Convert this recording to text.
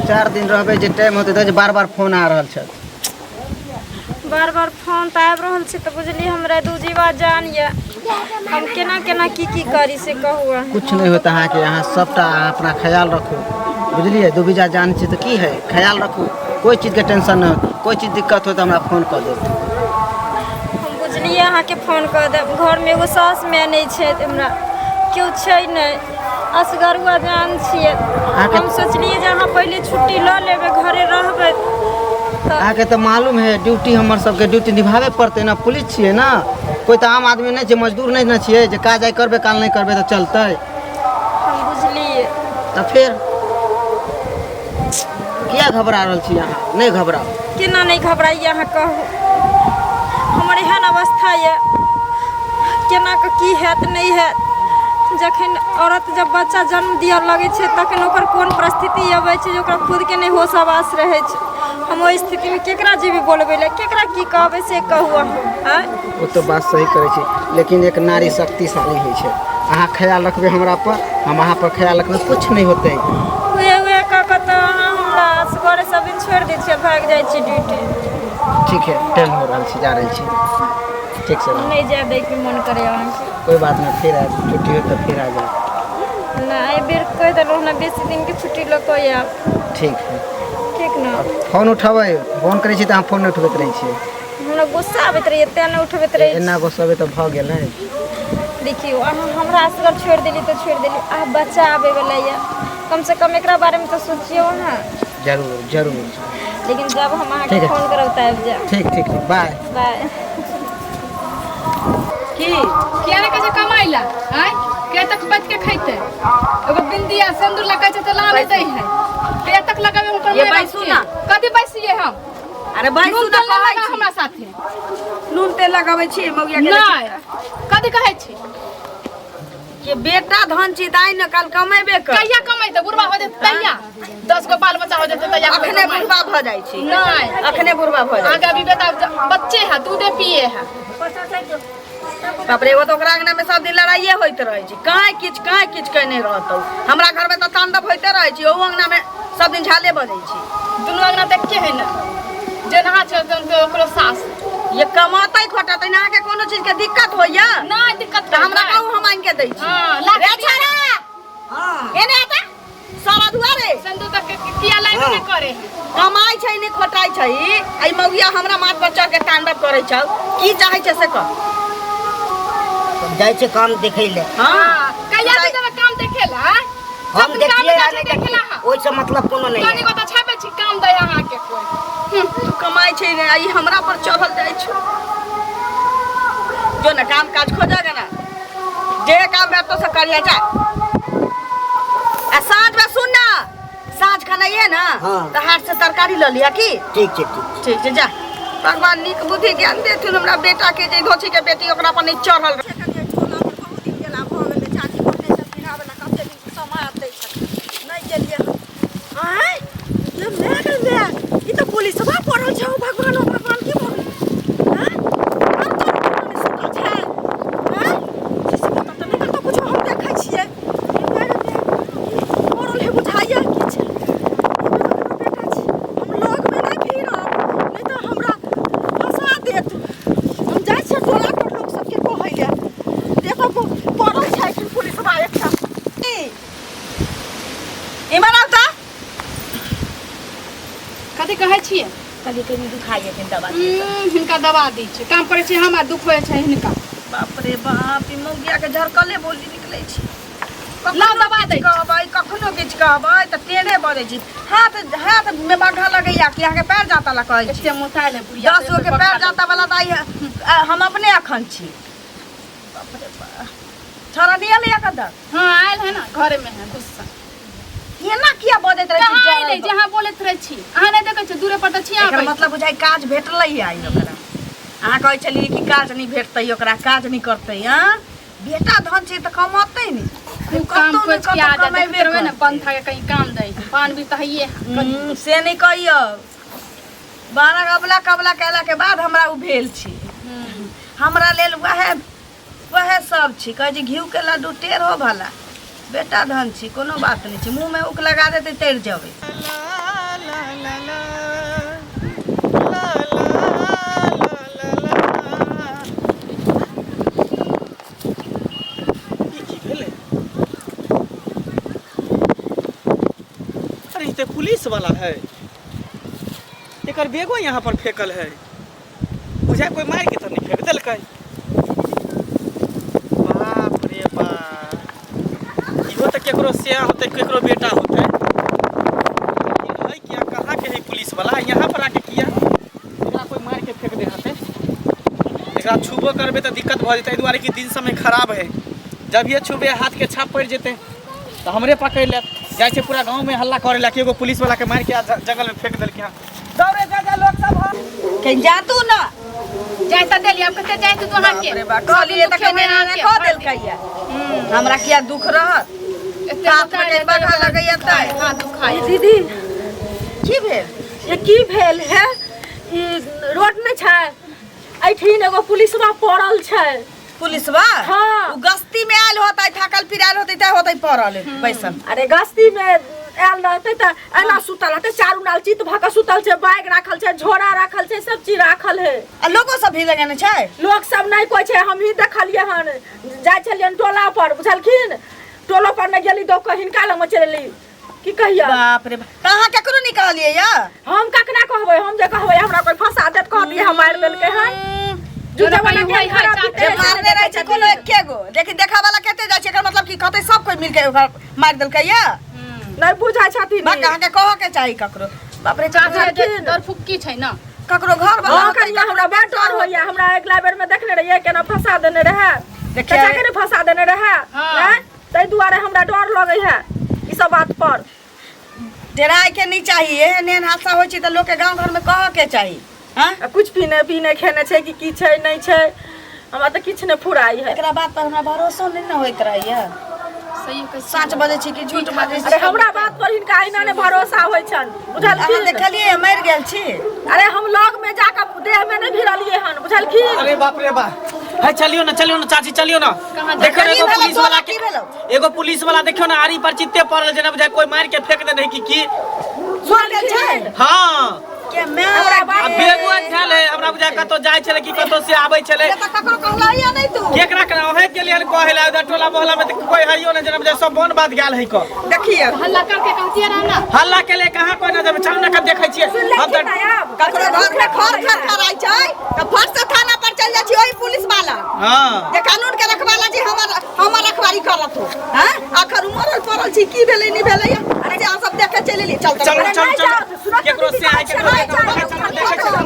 2-4 दिन रहबे जे टाइम होते त बार बार फोन आ रहल छ बार बार फोन त आबि रहल छै त बुझली हमरा दू जीवा जान ये हम केना केना की करी से कहू कुछ नहीं होता है कि यहाँ सबटा अपना ख्याल रखो बुझलिए दू बीजा जान छी त की है ख्याल रखो कोई चीज के टेंशन न हो कोई चीज दिक्कत हो त हमरा फोन कर दे हम बुझलिए अहाँ के फोन कर दे घर में एगो सास में नहीं छै हमरा क्यों छै नहीं असगरुआ जान छिए हम सोचलिए जे अहाँ पहले छुट्टी ल लेबे घरे रहबे आके तो मालूम है ड्यूटी हमर सबके ड्यूटी निभावे पड़ते ना पुलिस छिए ना कोई तो आम आदमी नहीं छै मजदूर नहीं ना छिए जे काज आई करबे काल नहीं करबे तो चलते हम बुझलिए त फिर किया घबरा रहल छी यहाँ नहीं घबराओ केना नहीं घबराइए अहाँ कहू हमर एहन अवस्था ये केना के की हैत नहीं हैत जखन औरत जब बच्चा जन्म दिया लगे छै तखन ओकर कोन परिस्थिति आबै छै ओकरा खुद के नहीं होश आवास रहे छै हम ओइ स्थिति में केकरा जेबी बोलबे ले केकरा की कहबे से कहू हां वो तो बात सही करे छी लेकिन एक नारी शक्तिशाली होय छै अहाँ ख्याल रखबे हमरा पर हम अहाँ पर ख्याल रखबे कुछ नहीं होते वे का तो हमरा घरे सब दिन छोड़ दै छियै भाग जाइ छी ड्यूटी ठीक है टाइम हो रहल छी जा रहल छी ठीक से नहीं जाए दे के मन करे अहाँ कोई बात नहीं फिर आ छुट्टी हो तो फिर आ जाओ ना ए बेर कह देलौ ना बेसी दिन के छुट्टी ल कोई आप ठीक है ठीक ना फोन उठाबै फोन करै छी त अहाँ फोन नहीं उठबैत रहै छी हमरा गुस्सा आबैत रही एते न उठबैत रही एना गुस्साबे त भ गेलै देखियो अहाँ हमरा असगर छोड़ देली तो छोड़ देली आ बच्चा आबे वाला ये कम से कम एकरा बारे में तो सोचियो ना जरूर जरूर लेकिन जब हम अहाँ के फोन करब त आबि जा ठीक ठीक बाय बाय की किया ने कजे कमाइला हैं के तक बच के खैते एगो बिंदिया सिंदूर लगा छै त लाने दे है के तक लगावे हम पर ये बैसू ना कथि बैसिए हम अरे बैसू ना कहै छी हमरा साथे नून तेल लगाबै छी मौगिया के नहीं कथि कहै छी के बेटा धन छी दाई न काल कमेबे कर कहिया कमाइते बुढ़वा हो जेते तहिया 10 गो बाल बच्चा हो जेते तहिया अखने बुढ़वा भ जाइ छी नहीं अखने बुढ़वा भ जाइ आगे अभी बेटा बच्चे है दूधे पिए है बाप रे वो तो ओकरा अंगना में सब दिन लड़ाइए होइत रहै छी काहे किछ कहने रहतौ हमरा घर में त तांडव होइते रहै छी ओ अंगना में सब दिन झाले बजै छी दुनु अंगना देख के है ना जे नहा छै ओकरो सास ये कमातै खोटतै ना के कोनो चीज के दिक्कत होइया नहीं दिक्कत त हमरा कहू हम आइन के दै छी हां रे छाड़ा हां एने आता सारा दुआरे संदू तक किया लाइन में करे कमाई छै ने खोटाई छै आई मौगिया हमरा माथ पर चढ़ के तांडव करै छौ की चाहै छै से कह जाय छै काम देखै ले हां कहिया से जब काम देखेला हम देखिए आ नहीं देखिए ओइ से मतलब कोनो नहीं तनी को त छापे छी काम दय अहाँ के कोई तू कमाई छै रे आई हमरा पर चढ़ल जाय छै जो ना काम काज खोजेगा ना जे काम बैठो से करिया जा आ साँझ में सुन ना साँझ खनाइए ना त हाथ से तरकारी ल लिया की ठीक ठीक छै जा भगवान नीक बुद्धि ज्ञान देथुन हमरा बेटा के जे धोछी के बेटी ओकरा पर नहीं चढ़ल पुलिसवा पड़ल छौ भगवान भगवान की बोल हां और तो छै हां जिस पता त नहीं करतो कुछ हम देखै छियै पड़ल है बुझाइया की छै बेटा छी हम लोग में नहीं फिरब नहीं तो हमरा फंसा देत हम जाय छै टोला पर लोग सब के कहैया देखो पड़ल छै कि पुलिसवा एकटा इमन आवता कथि कहै छियै कभी कभी दुखाइए के दवा हिनका दवा दै छै काम करे छै हमरा दुख होय छै हिनका बाप रे बाप ई मौगिया के झरकले बोली निकलै छै ला दवा दै कहबै कखनो किछ कहबै त टेढ़े बजै छी हाथ में बाघा लगैया कि अहाँ के पैर जाता ला कहै छी एते मोटाइल है बुढ़िया 10 गो के पैर जाता वाला दाई हम अपने अखन छी बाप रे बाप छोरा निया लिया कदर हां आइल है ना घरे में है गुस्सा एना किया बजैत रहै छी कहां आइले जहां बोलैत रहै छी अहाँ नहीं देखै छी दूरे पर त छिया एकर मतलब बुझाइ काज भेटलै आई ओकरा अहाँ कहै छलिए कि काज नहीं भेटतै ओकरा काज नहीं करतै हां बेटा धन छै त कमातै नहीं काम कुछ किया जाते करवे ना पंथा के कहीं काम दे पान भी त हइए से नहीं कहियो 12 कबला कहला के बाद हमरा उ भेल छी हमरा लेल वह सब छी कह जी घिउ के लड्डू टेढ़ हो भला बेटा धन छी कोनो बात नहीं छी मुंह में उक लगा देते तैर जावे ला ला ला ला ला। ई की भेलै? अरे ई तो पुलिस वाला है। एकर बेगो यहाँ पर फेंकल है। बुझाय कोई मार के तो नहीं फेंक देलकै। बाप रे बाप, इहो तो केकरो से होते, केकरो बेटा होते। है क्या, कहाँ के है पुलिस वाला? यहाँ पर आके किया एकरा कोई मार के फेंक दे हते। एकरा छुबो करबे तो दिक्कत भ जेतै, दुआरे कि दिन समय खराब है। जब ये छुबे हाथ के छाप पड़ जेतै तो हमरे पकड़ ले जाय छै। पूरा गांव में हल्ला करे ला कि एगो पुलिस वाला के मार के जंगल में फेंक देलकै। दौड़े जा लोग सब। कहीं जा तू ना जाय त देली, अब कते जाय तू वहां के कहलिए त कने ने कह देलकै या हमरा किया दुख रहत एते हाथ में के बगा लगैया त हां दुखाई। दीदी की भेल? ये की भेल है? ई रोड में छै, ऐठिन एगो पुलिसवा पड़ल छै। पुलिसवा हाँ। उ गश्ती में आयल होतै, थकल फिरायल होतै त होतै पड़ल बैसन। अरे गश्ती में आयल रहते त एना सुतल रहते, चारू नाल चित भक सुतल छै, बैग राखल छै, झोरा राखल छै, सब चीज राखल है। आ लोगो सब भी लगेने छै। लोग सब नहीं कोई छै, हम ही देखलिए हन। जाय छलियन टोला पर, बुझलखिन? टोलो पर न गेली दो हिनका लग में चलली। की कहिया? बाप रे बाप, कहाँ केकरो निकालिए या? हम ककरा कहबै? हम जे कहबै हमरा कोई फंसा देत, कह दिए हम मार देलकै हन। जोना भाई होई है जे मारने रहे छै कोनो एके गो, लेकिन देखा वाला केते जाय छै, एकर मतलब की कहतै सब कोई मिलके ओकरा मार देलकै या? नहीं बुझाय छथिन। बा कहाँ के कह के चाही ककरो। बाप रे चाचा डर फुक्की छै ना, ककरो घर वाला हां होतै, कनिया हमरा बड़ डर होइया। हमरा अगला बेर में देखले रहिए केना फंसा देने रहे, देखिए। चाचा के ने फंसा देने रहे। हाँ। हैं तै दुआरे हमरा डर लगै है ई सब बात पर। डराय के नहीं चाहिए। एहन हादसा होय छै त लोग के गांव घर में कह के चाही। हां आ कुछ पीने खेने छै कि की छै नहीं छै, हमरा त किछ ने फुराई है। एकरा बात पर हमरा भरोसा नहीं न होइत रहैया। सही कह सच बजै छी कि झूठ बजै छी? अरे हमरा बात पर हिनका इना ने भरोसा होय छन, अहाँ बुझलखिन? देखलिए मर गेल छी। अरे हम लग में जाकर देह में नहीं भिड़लिए हन, बुझलखिन? अरे बाप रे बाप, है चलियो ना चाची, चलियो ना। कहाँ देखो की एगो भेलो? पुलिस वाला की भेलो? एगो पुलिस वाला देखियो ना आरी पर चित्ते पड़ल जेना बुझाय कोई मार के फेंक दे नहीं की। सुन गेल छै हां के मैं अब बेगो झल है, हमरा बुझाय कतो जाय छले कि कतो से आबै छले। त ककरो कहला या नहीं तू? केकरा करा है के लिए कहला उधर टोला मोहल्ला में कोई हइयो ना जेना बुझाय सब बन बात गेल है को। देखिए हल्ला करके कहतिए ना हल्ला के लिए कहां कोई ना जब चल ना कब देखै छियै हम त ककरो घर में खर खराई छै त फट से थाना पर चल जाइ छी ओही पुलिस वाला। हां जे कानून के रखवाला जी हमर रखवारी करत हो। हैं आखर मरल पड़ल छी, की भेलै नहीं भेलै? अरे जे हम सब देखे चले ली। चल चलो केकरो से आके देखै छै।